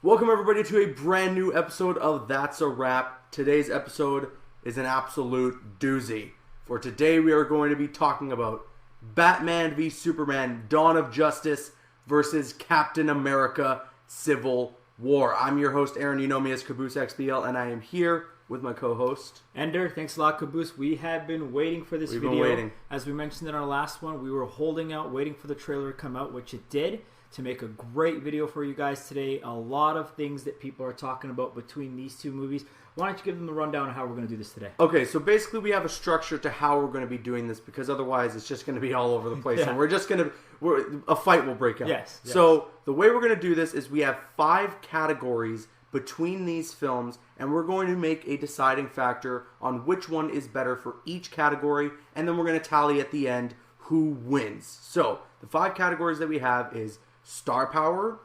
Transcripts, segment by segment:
Welcome everybody to a brand new episode of That's a Wrap. Today's episode is an absolute doozy. For today we are going to be talking about Batman v Superman Dawn of Justice versus Captain America Civil War. I'm your host Aaron, you know me as Caboose XBL, and I am here with my co-host Ender. Thanks a lot, Caboose. We have been waiting for this video. We've been waiting. As we mentioned in our last one, we were holding out, waiting for the trailer to come out, which it did, to make a great video for you guys today. A lot of things that people are talking about between these two movies. Why don't you give them the rundown of how we're going to do this today? Okay, so basically we have a structure to how we're going to be doing this, because otherwise it's just going to be all over the place. Yeah. And we're just going to... a fight will break out. Yes. So the way we're going to do this is we have 5 categories between these films, and we're going to make a deciding factor on which one is better for each category, and then we're going to tally at the end who wins. So the 5 categories that we have is star power,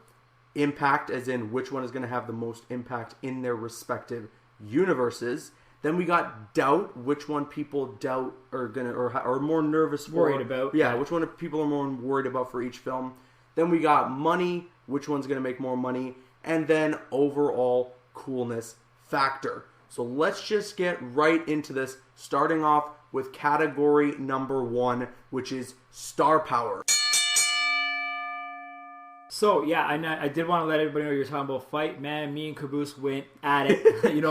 impact, as in which one is going to have the most impact in their respective universes. Then we got doubt, which one people doubt are gonna or are more nervous for, worried about. Yeah, which one people are more worried about for each film. Then we got money, which one's going to make more money, and then overall coolness factor. So let's just get right into this, starting off with category number 1, which is star power. So, yeah, I did want to let everybody know you're talking about fight. Man, me and Caboose went at it,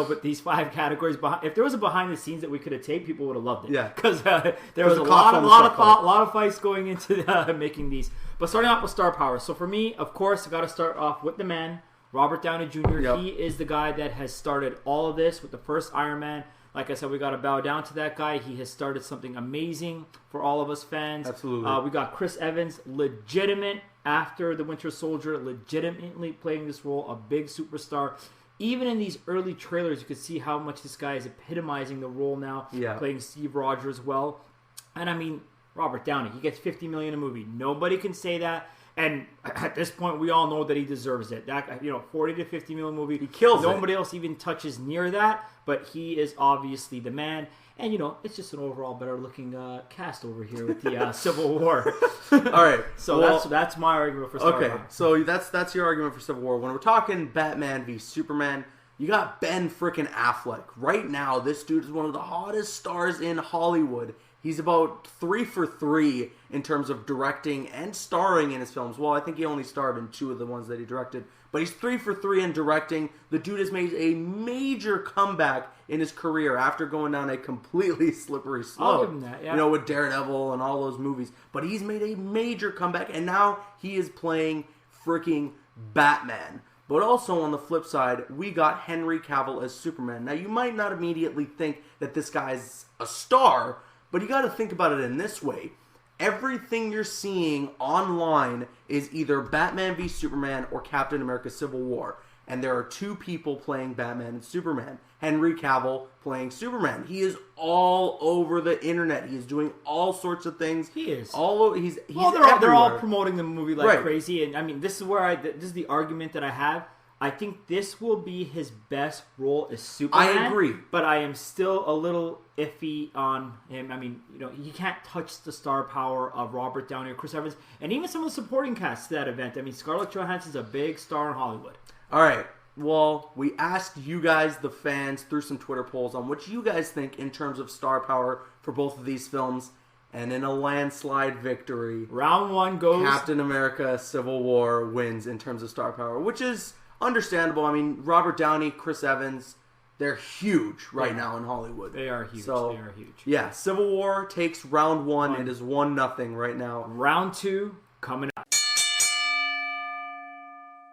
but these 5 categories, if there was a behind the scenes that we could have taped, people would have loved it. Yeah. Because there was a lot of fights going into making these. But starting off with star power. So for me, of course, I got to start off with the man, Robert Downey Jr. Yep. He is the guy that has started all of this with the first Iron Man. Like I said, we got to bow down to that guy. He has started something amazing for all of us fans. Absolutely. We got Chris Evans, legitimate after the Winter Soldier, legitimately playing this role, a big superstar. Even in these early trailers, you could see how much this guy is epitomizing the role now, playing Steve Rogers well. And I mean, Robert Downey, he gets $50 million a movie. Nobody can say that. And at this point, we all know that he deserves it. That $40 to $50 million movie, he kills. Nobody else even touches near that. But he is obviously the man. And it's just an overall better looking cast over here with the Civil War. All right, so that's my argument for Star Wars. Okay, so that's your argument for Civil War. When we're talking Batman v Superman, you got Ben frickin' Affleck. Right now, this dude is one of the hottest stars in Hollywood. He's about 3 for 3 in terms of directing and starring in his films. Well, I think he only starred in 2 of the ones that he directed. But he's 3 for 3 in directing. The dude has made a major comeback in his career after going down a completely slippery slope. I'll give him that, yeah. With Daredevil and all those movies. But he's made a major comeback, and now he is playing freaking Batman. But also on the flip side, we got Henry Cavill as Superman. Now, you might not immediately think that this guy's a star, but you got to think about it in this way. Everything you're seeing online is either Batman v Superman or Captain America Civil War. And there are 2 people playing Batman and Superman. Henry Cavill playing Superman. He is all over the internet. He is doing all sorts of things. He is. They're all promoting the movie like crazy. And I mean, this is the argument that I have. I think this will be his best role as Superman. I agree. But I am still a little iffy on him. I mean, he can't touch the star power of Robert Downey or Chris Evans. And even some of the supporting cast to that event. I mean, Scarlett Johansson's a big star in Hollywood. All right. Well, we asked you guys, the fans, through some Twitter polls on what you guys think in terms of star power for both of these films. And in a landslide victory, round 1 goes... Captain America Civil War wins in terms of star power, which is understandable. I mean, Robert Downey, Chris Evans, they're huge right now in Hollywood. They are huge. So, they are huge. Yeah, Civil War takes round 1. It is 1-0 right now. Round 2 coming up.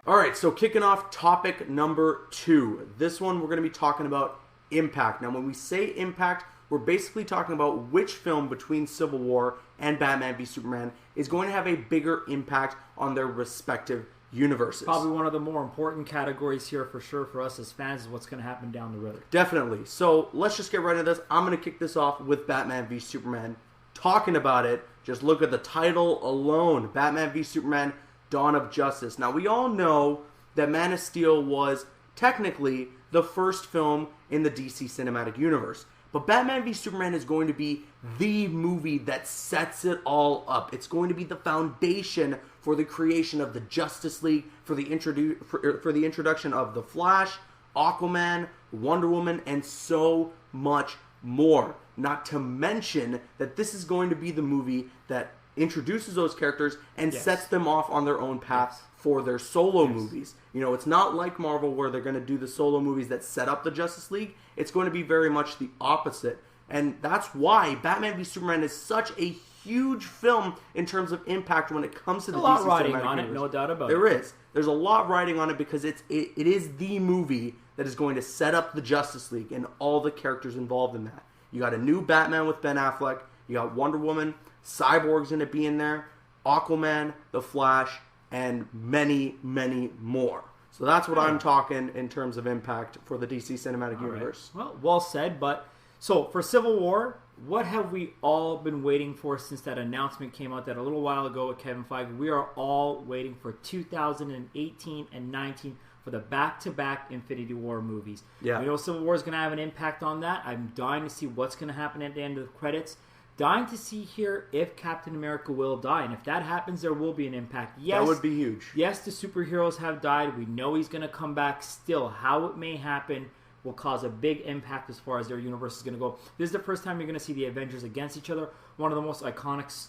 All right, so kicking off topic number 2. This one we're going to be talking about impact. Now, when we say impact, we're basically talking about which film between Civil War and Batman v Superman is going to have a bigger impact on their respective universes. Probably one of the more important categories here for sure for us as fans is what's going to happen down the road. Definitely. So let's just get right into this. I'm going to kick this off with Batman v Superman. Talking about it, just look at the title alone. Batman v Superman, Dawn of Justice. Now, we all know that Man of Steel was technically the first film in the DC Cinematic Universe. But Batman v Superman is going to be the movie that sets it all up. It's going to be the foundation for the creation of the Justice League, for the introduction of the Flash, Aquaman, Wonder Woman, and so much more. Not to mention that this is going to be the movie that introduces those characters and sets them off on their own path for their solo movies. You know, it's not like Marvel where they're going to do the solo movies that set up the Justice League. It's going to be very much the opposite. And that's why Batman v Superman is such a huge film in terms of impact when it comes to the DC cinematic universe. A lot riding on it, no doubt about it. There is. There's a lot riding on it because it is the movie that is going to set up the Justice League and all the characters involved in that. You got a new Batman with Ben Affleck. You got Wonder Woman. Cyborg's going to be in there. Aquaman, The Flash, and many, many more. So that's what I'm talking in terms of impact for the DC Cinematic Universe. Right. Well said. But so for Civil War, what have we all been waiting for since that announcement came out that a little while ago with Kevin Feige? We are all waiting for 2018 and 19 for the back-to-back Infinity War movies. Yeah. We know Civil War is going to have an impact on that. I'm dying to see what's going to happen at the end of the credits. Dying to see here if Captain America will die. And if that happens, there will be an impact. Yes, that would be huge. Yes, the superheroes have died. We know he's going to come back. Still, how it may happen will cause a big impact as far as their universe is going to go. This is the first time you're going to see the Avengers against each other. One of the most iconic,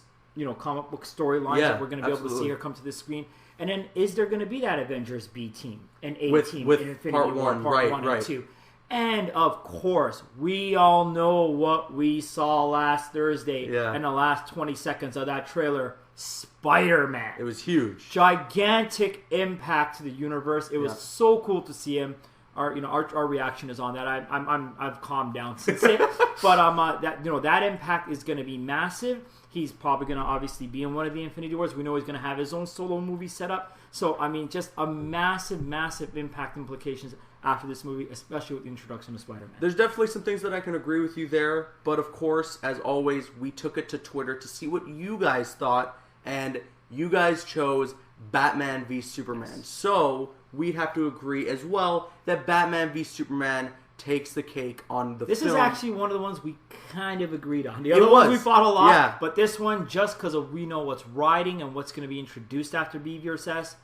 comic book storylines that we're going to be able to see here come to the screen. And then, is there going to be that Avengers B team and A team with in Infinity part War, one, part 1 and 2? And, of course, we all know what we saw last Thursday in the last 20 seconds of that trailer. Spider-Man. It was huge. Gigantic impact to the universe. It was so cool to see him. Our reaction is on that. I've calmed down since it. But that impact is going to be massive. He's probably going to obviously be in one of the Infinity Wars. We know he's going to have his own solo movie set up. So, just a massive, massive impact implications after this movie, especially with the introduction of Spider-Man. There's definitely some things that I can agree with you there. But, of course, as always, we took it to Twitter to see what you guys thought. And you guys chose Batman v Superman. Yes. So, we have to agree as well that Batman v Superman takes the cake on the film. This is actually one of the ones we kind of agreed on. The other ones we fought a lot, but this one, just because we know what's riding and what's going to be introduced after BVS,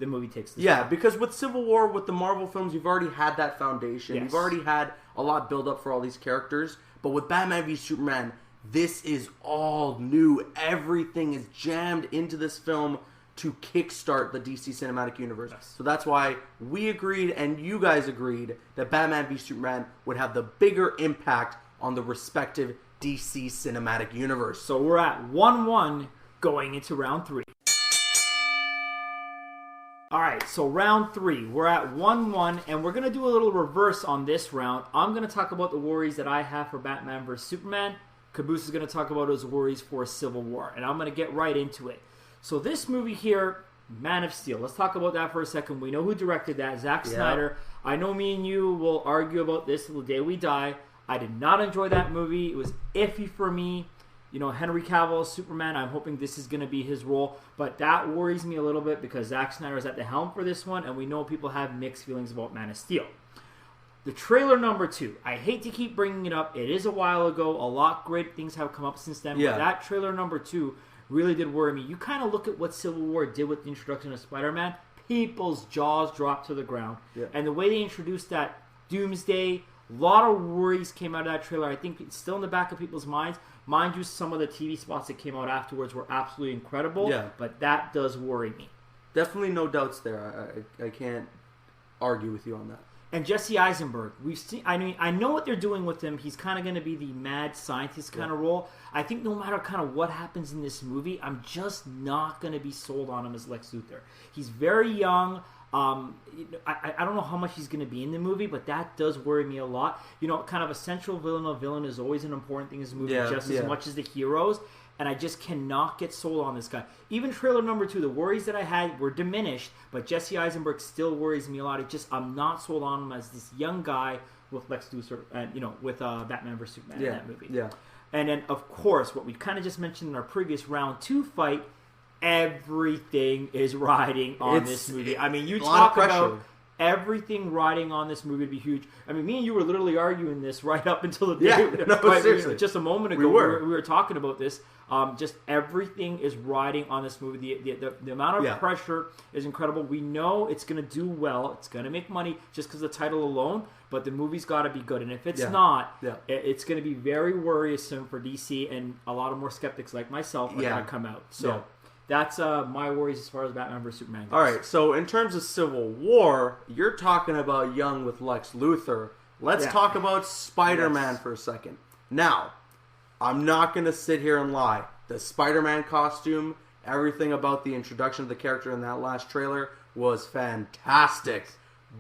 the movie takes the spot. Because with Civil War, with the Marvel films, you've already had that foundation. Yes. You've already had a lot built up for all these characters. But with Batman v Superman, this is all new. Everything is jammed into this film to kickstart the DC Cinematic Universe. Yes. So that's why we agreed and you guys agreed that Batman v Superman would have the bigger impact on the respective DC Cinematic Universe. So we're at 1-1 going into round 3. Alright, so round 3. We're at 1-1 and we're going to do a little reverse on this round. I'm going to talk about the worries that I have for Batman vs. Superman. Caboose is going to talk about his worries for Civil War. And I'm going to get right into it. So this movie here, Man of Steel. Let's talk about that for a second. We know who directed that, Zack Snyder. I know me and you will argue about this till the day we die. I did not enjoy that movie. It was iffy for me. Henry Cavill, Superman, I'm hoping this is going to be his role. But that worries me a little bit because Zack Snyder is at the helm for this one, and we know people have mixed feelings about Man of Steel. The trailer number 2. I hate to keep bringing it up. It is a while ago. A lot great things have come up since then. But that trailer number 2 really did worry me. You kind of look at what Civil War did with the introduction of Spider-Man. People's jaws dropped to the ground. Yeah. And the way they introduced that Doomsday, a lot of worries came out of that trailer. I think it's still in the back of people's minds. Mind you, some of the TV spots that came out afterwards were absolutely incredible. Yeah. But that does worry me. Definitely no doubts there. I can't argue with you on that. And Jesse Eisenberg, we've seen. I know what they're doing with him. He's kind of going to be the mad scientist kind of role. I think no matter kind of what happens in this movie, I'm just not going to be sold on him as Lex Luthor. He's very young. I don't know how much he's going to be in the movie, but that does worry me a lot. Kind of a central villain is always an important thing in this movie, as much as the heroes. And I just cannot get sold on this guy. Even trailer number 2, the worries that I had were diminished, but Jesse Eisenberg still worries me a lot. I'm not sold on him as this young guy with Lex Luthor, and with Batman vs Superman in that movie. Yeah. And then, of course, what we kind of just mentioned in our previous round 2 fight, everything is riding on this movie. You talk about everything riding on this movie to be huge. I mean, me and you were literally arguing this right up until the day. Seriously. Just a moment ago, we were talking about this. Just everything is riding on this movie. The amount of pressure is incredible. We know it's going to do well. It's going to make money just because of the title alone. But the movie's got to be good. And if it's not, it's going to be very worrisome for DC. And a lot of more skeptics like myself are going to come out. So that's my worries as far as Batman vs. Superman goes. All right. So in terms of Civil War, you're talking about Young with Lex Luthor. Let's talk about Spider-Man for a second. Now, I'm not going to sit here and lie. The Spider-Man costume, everything about the introduction of the character in that last trailer was fantastic.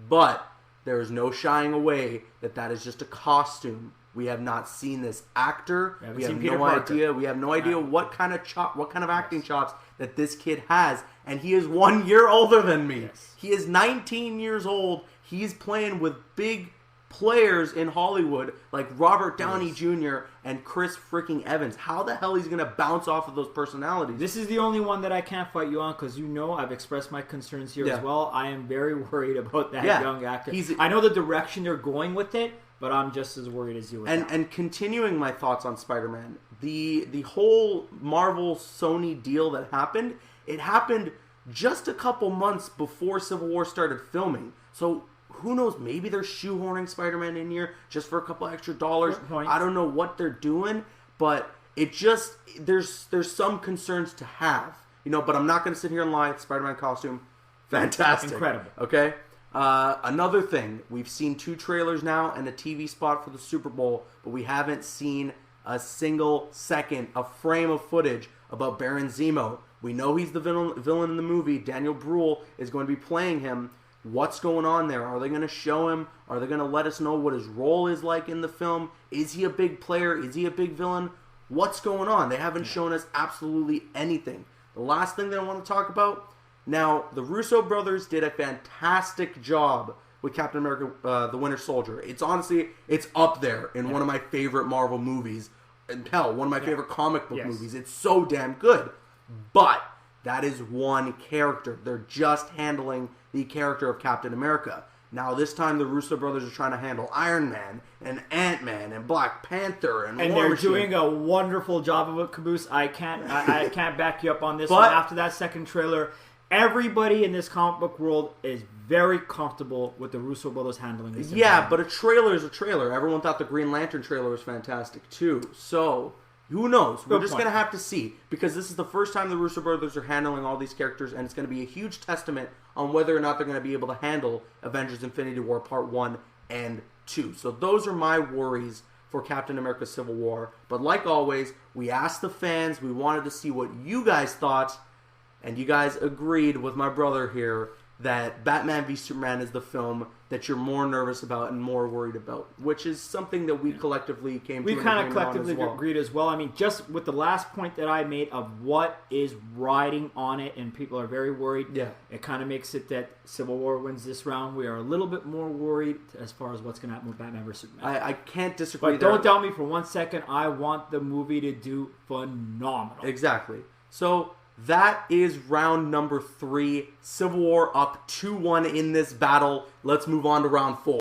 But there is no shying away that is just a costume. We have not seen this actor. We have no idea. We have no idea what kind of acting chops that this kid has. And he is 1 year older than me. Yes. He is 19 years old. He's playing with big players in Hollywood like Robert Downey Jr. and Chris freaking Evans. How the hell he's going to bounce off of those personalities? This is the only one that I can't fight you on because I've expressed my concerns here as well. I am very worried about that young actor. I know the direction they're going with it, but I'm just as worried as you are. And continuing my thoughts on Spider-Man, the whole Marvel Sony deal that happened, it happened just a couple months before Civil War started filming. So who knows? Maybe they're shoehorning Spider-Man in here just for a couple extra dollars. I don't know what they're doing, but it just there's some concerns to have, But I'm not going to sit here and lie. Spider-Man costume, fantastic, incredible. Okay. Another thing, we've seen 2 trailers now and a TV spot for the Super Bowl, but we haven't seen a single second, a frame of footage about Baron Zemo. We know he's the villain in the movie. Daniel Bruhl is going to be playing him. What's going on there? Are they going to show him? Are they going to let us know what his role is like in the film? Is he a big player? Is he a big villain? What's going on? They haven't shown us absolutely anything. The last thing that I want to talk about, now, the Russo brothers did a fantastic job with Captain America, the Winter Soldier. It's up there in one of my favorite Marvel movies. And hell, one of my favorite comic book movies. It's so damn good. But that is one character. They're just handling the character of Captain America. Now, this time the Russo brothers are trying to handle Iron Man and Ant-Man and Black Panther and War Machine. They're doing a wonderful job of it, Caboose. I can't back you up on this one. After that second trailer, everybody in this comic book world is very comfortable with the Russo brothers handling this. Yeah, but a trailer is a trailer. Everyone thought the Green Lantern trailer was fantastic too. So who knows? We're just going to have to see, because this is the first time the Russo brothers are handling all these characters, and it's going to be a huge testament on whether or not they're going to be able to handle Avengers Infinity War Part 1 and 2. So those are my worries for Captain America Civil War. But like always, we asked the fans, we wanted to see what you guys thought, and you guys agreed with my brother here that Batman v Superman is the film that you're more nervous about and more worried about, which is something that we collectively came to an agreement on as well. We kind of collectively agreed as well. I mean, just with the last point that I made of what is riding on it, and people are very worried, it kind of makes it that Civil War wins this round. We are a little bit more worried as far as what's going to happen with Batman vs Superman. I can't disagree. But don't doubt me for 1 second. I want the movie to do phenomenal. Exactly. So that is round number 3. Civil War up 2-1 in this battle. Let's move on to round 4.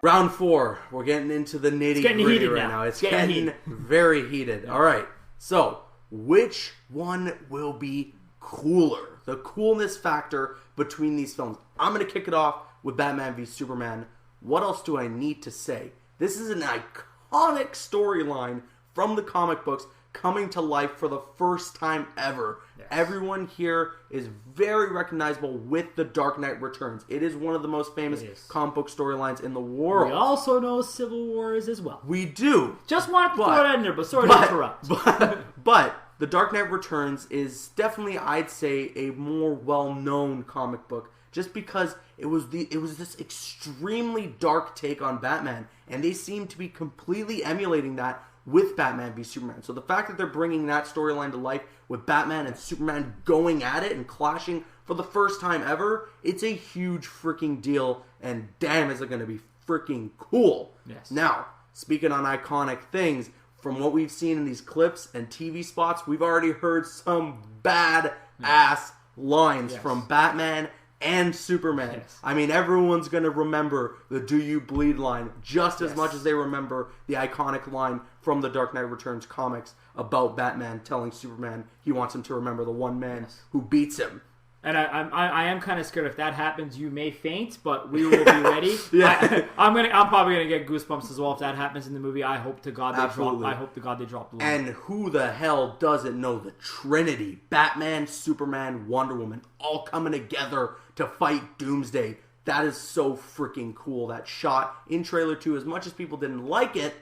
Round 4. We're getting into the nitty-gritty right now. It's getting very heated. All right. So, which one will be cooler? The coolness factor between these films. I'm going to kick it off with Batman v Superman. What else do I need to say? This is an iconic storyline from the comic books coming to life for the first time ever. Yes. Everyone here is very recognizable with The Dark Knight Returns. It is one of the most famous comic book storylines in the world. We also know Civil War is as well. We do. Just wanted to throw it in there, but sorry to interrupt. But The Dark Knight Returns is definitely, I'd say, a more well-known comic book, just because it was this extremely dark take on Batman, and they seem to be completely emulating that with Batman v Superman. So the fact that they're bringing that storyline to life with Batman and Superman going at it and clashing for the first time ever, it's a huge freaking deal, and damn is it going to be freaking cool. Yes. Now, speaking on iconic things, from what we've seen in these clips and TV spots, we've already heard some bad-ass lines from Batman and Superman. Yes. I mean, everyone's going to remember the "Do you bleed" line just as Yes. much as they remember the iconic line from the Dark Knight Returns comics about Batman telling Superman he wants him to remember the one man who beats him. And I am kind of scared if that happens, you may faint, but we will be ready. I'm probably gonna get goosebumps as well if that happens in the movie. I hope to God they drop the line. And who the hell doesn't know the Trinity? Batman, Superman, Wonder Woman, all coming together to fight Doomsday. That is so freaking cool. That shot in trailer 2, as much as people didn't like it,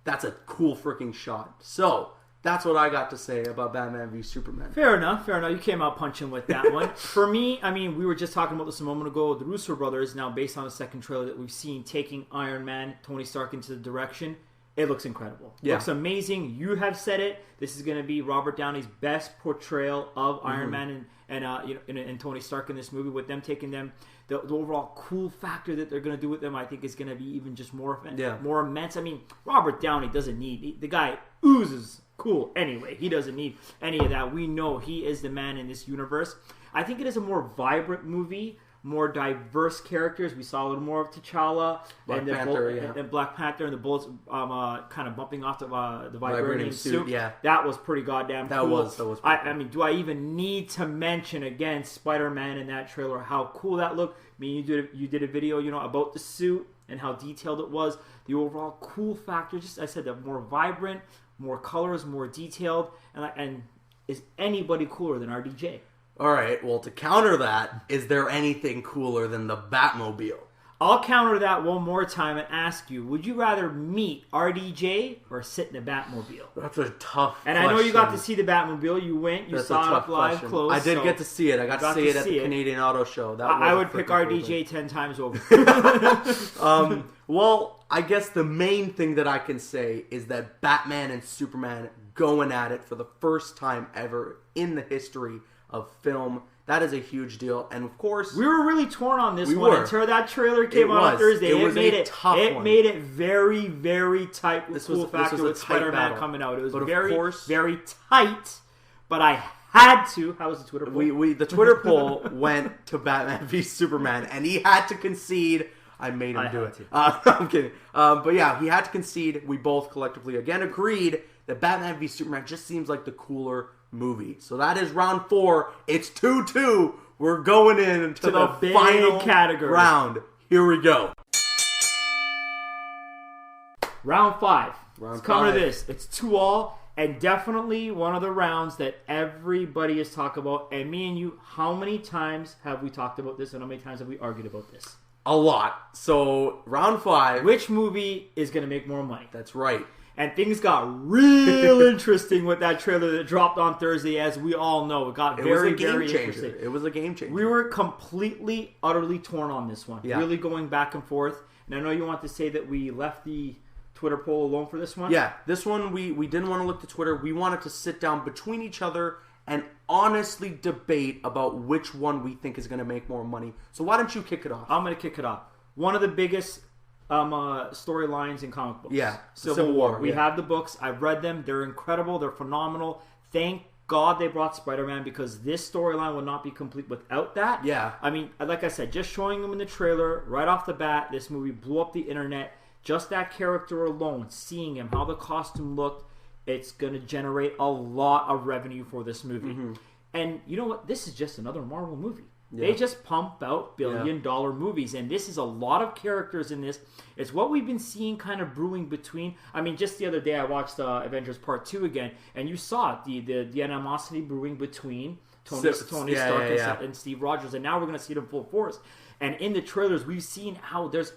that's a cool freaking shot. So that's what I got to say about Batman v Superman. Fair enough. You came out punching with that one. For me, I mean, we were just talking about this a moment ago. The Russo brothers, now based on the second trailer that we've seen, taking Iron Man, Tony Stark into the direction. It looks incredible. Yeah. Looks amazing. You have said it. This is going to be Robert Downey's best portrayal of Iron Man and Tony Stark in this movie. With them taking them, the overall cool factor that they're going to do with them, I think is going to be even just more immense. I mean, Robert Downey doesn't need the guy oozes cool anyway. He doesn't need any of that. We know he is the man in this universe. I think it is a more vibrant movie, more diverse characters. We saw a little more of T'Challa and Black Panther and the bullets kind of bumping off the vibranium suit. Yeah, that was pretty goddamn cool. That was pretty cool. I mean, do I even need to mention again Spider-Man in that trailer? How cool that looked. I mean, you did a video, about the suit and how detailed it was. The overall cool factor. Just I said that more vibrant, more colors, more detailed, and is anybody cooler than RDJ? All right, well, to counter that, is there anything cooler than the Batmobile? I'll counter that one more time and ask you, would you rather meet RDJ or sit in a Batmobile? That's a tough And question. I know you got to see the Batmobile. You went, you saw it up live close. I did get to see it. I got to see it at the Canadian Auto Show. I would pick RDJ 10 times over. Well, I guess the main thing that I can say is that Batman and Superman going at it for the first time ever in the history of film. That is a huge deal. And of course, we were really torn on this one until that trailer came out on Thursday. It made it very, very tight with cool factor with Spider-Man coming out. It was very, very tight, but I had to. How was the Twitter poll? The Twitter poll went to Batman v Superman, and he had to concede. I made him do it. I'm kidding. But yeah, he had to concede. We both collectively again agreed that Batman v Superman just seems like the cooler movie. So that is round 4. It's 2-2. We're going into the final category round. Here we go. Round 5. Let's come to this. It's 2-all. And definitely one of the rounds that everybody is talking about. And me and you, how many times have we talked about this and how many times have we argued about this? A lot. So, round 5. Which movie is going to make more money? That's right. And things got real interesting with that trailer that dropped on Thursday, as we all know. It got very interesting. It was a game changer. We were completely, utterly torn on this one. Yeah. Really going back and forth. And I know you want to say that we left the Twitter poll alone for this one? Yeah. This one, we didn't want to look to Twitter. We wanted to sit down between each other and honestly debate about which one we think is going to make more money. So why don't you kick it off? I'm going to kick it off. One of the biggest storylines in comic books. Yeah. Civil War. We have the books. I've read them. They're incredible. They're phenomenal. Thank God they brought Spider-Man, because this storyline would not be complete without that. Yeah. I mean, like I said, just showing them in the trailer, right off the bat, this movie blew up the internet. Just that character alone, seeing him, how the costume looked, it's going to generate a lot of revenue for this movie. Mm-hmm. And you know what? This is just another Marvel movie. Yeah. They just pump out billion-dollar movies, and this is a lot of characters in this. It's what we've been seeing kind of brewing between. I mean, just the other day I watched Avengers Part 2 again, and you saw it, the animosity brewing between Tony Stark and Steve Rogers, and now we're going to see it in full force. And in the trailers, we've seen how the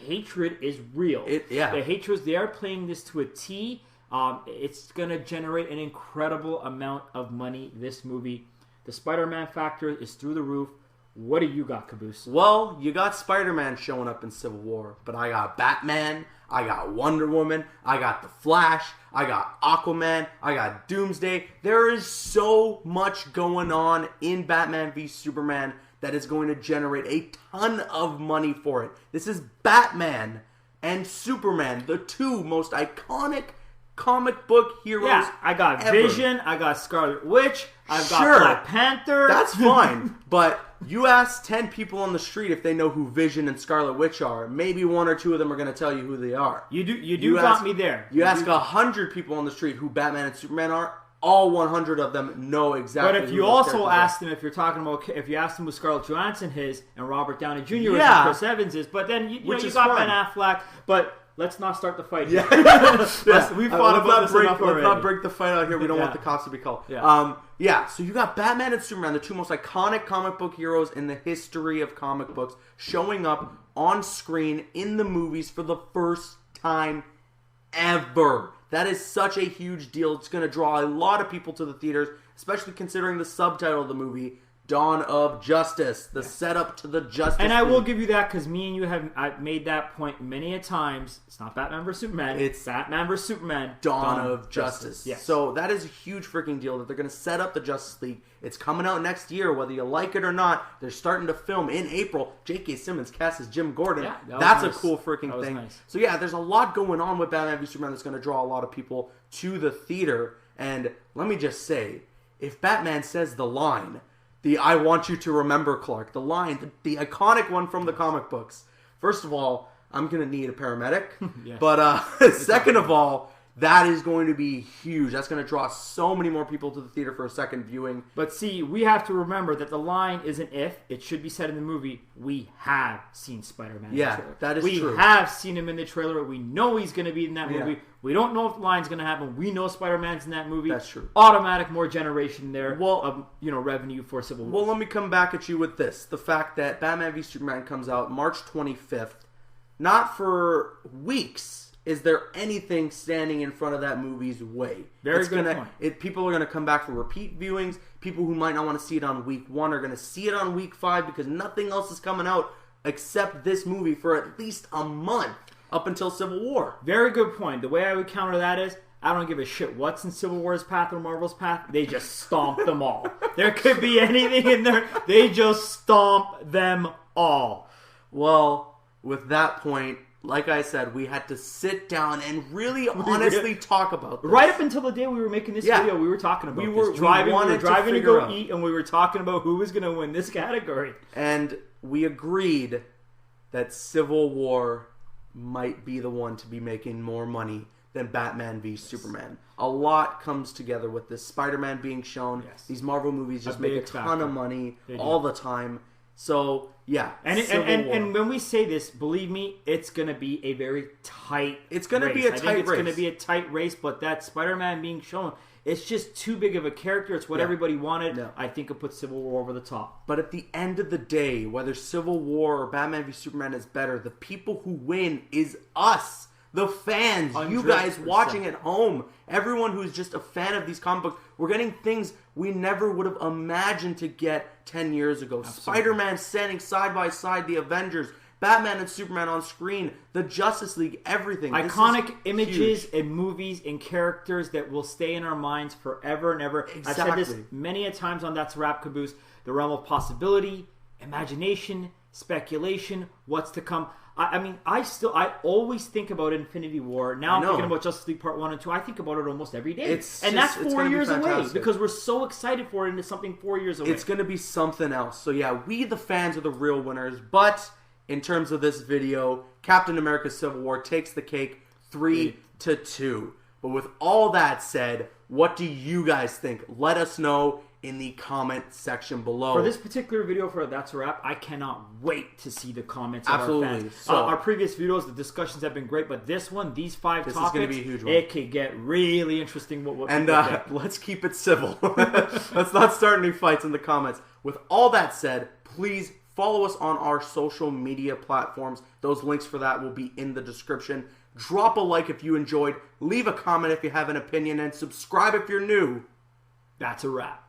hatred is real. The hatred, they are playing this to a T. It's going to generate an incredible amount of money, this movie. The Spider-Man factor is through the roof. What do you got, Caboose? Well, you got Spider-Man showing up in Civil War, but I got Batman, I got Wonder Woman, I got The Flash, I got Aquaman, I got Doomsday. There is so much going on in Batman v Superman that is going to generate a ton of money for it. This is Batman and Superman, the two most iconic comic book heroes. Yeah, I got ever. Vision, I got Scarlet Witch, I've got Sure. Black Panther. That's fine, but you ask 10 people on the street if they know who Vision and Scarlet Witch are. Maybe 1 or 2 of them are going to tell you who they are. You got me there. You ask 100 people on the street who Batman and Superman are. All 100 of them know exactly. But if you also ask them, if you ask them who Scarlett Johansson is and Robert Downey Jr. is and Chris Evans is, but then you got Ben Affleck. But let's not start the fight. Yeah, we fought about this enough already. Let's not break the fight out here. We don't want the cops to be called. So you got Batman and Superman, the 2 most iconic comic book heroes in the history of comic books, showing up on screen in the movies for the first time ever. That is such a huge deal. It's going to draw a lot of people to the theaters, especially considering the subtitle of the movie, Dawn of Justice, the setup to the Justice And I League. will give you that because me and you I've made that point many a times. It's not Batman vs. Superman. It's Batman vs. Superman. Dawn of Justice. Yes. So that is a huge freaking deal that they're going to set up the Justice League. It's coming out next year, whether you like it or not. They're starting to film in April. J.K. Simmons cast as Jim Gordon. Yeah, that's nice. a cool freaking thing. Nice. So yeah, there's a lot going on with Batman v Superman that's going to draw a lot of people to the theater. And let me just say, if Batman says the line, the "I want you to remember, Clark," the line, the iconic one from the comic books. First of all, I'm going to need a paramedic. Yes. But second of all, that is going to be huge. That's going to draw so many more people to the theater for a second viewing. But see, we have to remember that the line isn't if. It should be said in the movie, we have seen Spider-Man in the trailer. That is We true. have seen him in the trailer. We know he's going to be in that movie. Yeah. We don't know if the line's going to happen. We know Spider-Man's in that movie. That's true. Automatic more generation there of revenue for Civil War. Well, let me come back at you with this. The fact that Batman v Superman comes out March 25th, not for weeks is there anything standing in front of that movie's way. Very good point. People are going to come back for repeat viewings. People who might not want to see it on week 1 are going to see it on week 5 because nothing else is coming out except this movie for at least a month up until Civil War. Very good point. The way I would counter that is, I don't give a shit what's in Civil War's path or Marvel's path. They just stomp them all. There could be anything in there. They just stomp them all. Well, with that point, like I said, we had to sit down and really honestly talk about this. Right up until the day we were making this video, we were talking about this. We were driving to go eat, and we were talking about who was going to win this category. And we agreed that Civil War might be the one to be making more money than Batman v Superman. A lot comes together with this. Spider-Man being shown. Yes. These Marvel movies just make a ton of money all the time. So, yeah. And when we say this, believe me, it's going to be a very tight race. It's going to be a tight race. It's going to be a tight race, but that Spider-Man being shown, it's just too big of a character. It's what everybody wanted. No. I think it puts Civil War over the top. But at the end of the day, whether Civil War or Batman v Superman is better, the people who win is us. The fans, 100%. You guys watching at home, everyone who's just a fan of these comic books, we're getting things we never would have imagined to get 10 years ago. Absolutely. Spider-Man standing side by side, the Avengers, Batman and Superman on screen, the Justice League, everything. Iconic images and movies and characters that will stay in our minds forever and ever. Exactly. I've said this many a times on That's a Wrap Caboose. The realm of possibility, imagination, speculation, what's to come. I always think about Infinity War. Now I'm thinking about Justice League Part 1 and 2. I think about it almost every day. That's 4 years away because we're so excited for it and it's something 4 years away. It's going to be something else. So yeah, we the fans are the real winners. But in terms of this video, Captain America Civil War takes the cake 3-2. But with all that said, what do you guys think? Let us know in the comment section below. For this particular video for That's a Wrap, I cannot wait to see the comments of our fans. So, our previous videos, the discussions have been great, but this one, these 5 topics, is going to be a huge one. It could get really interesting. And let's keep it civil. Let's not start any fights in the comments. With all that said, please follow us on our social media platforms. Those links for that will be in the description. Drop a like if you enjoyed. Leave a comment if you have an opinion. And subscribe if you're new. That's a wrap.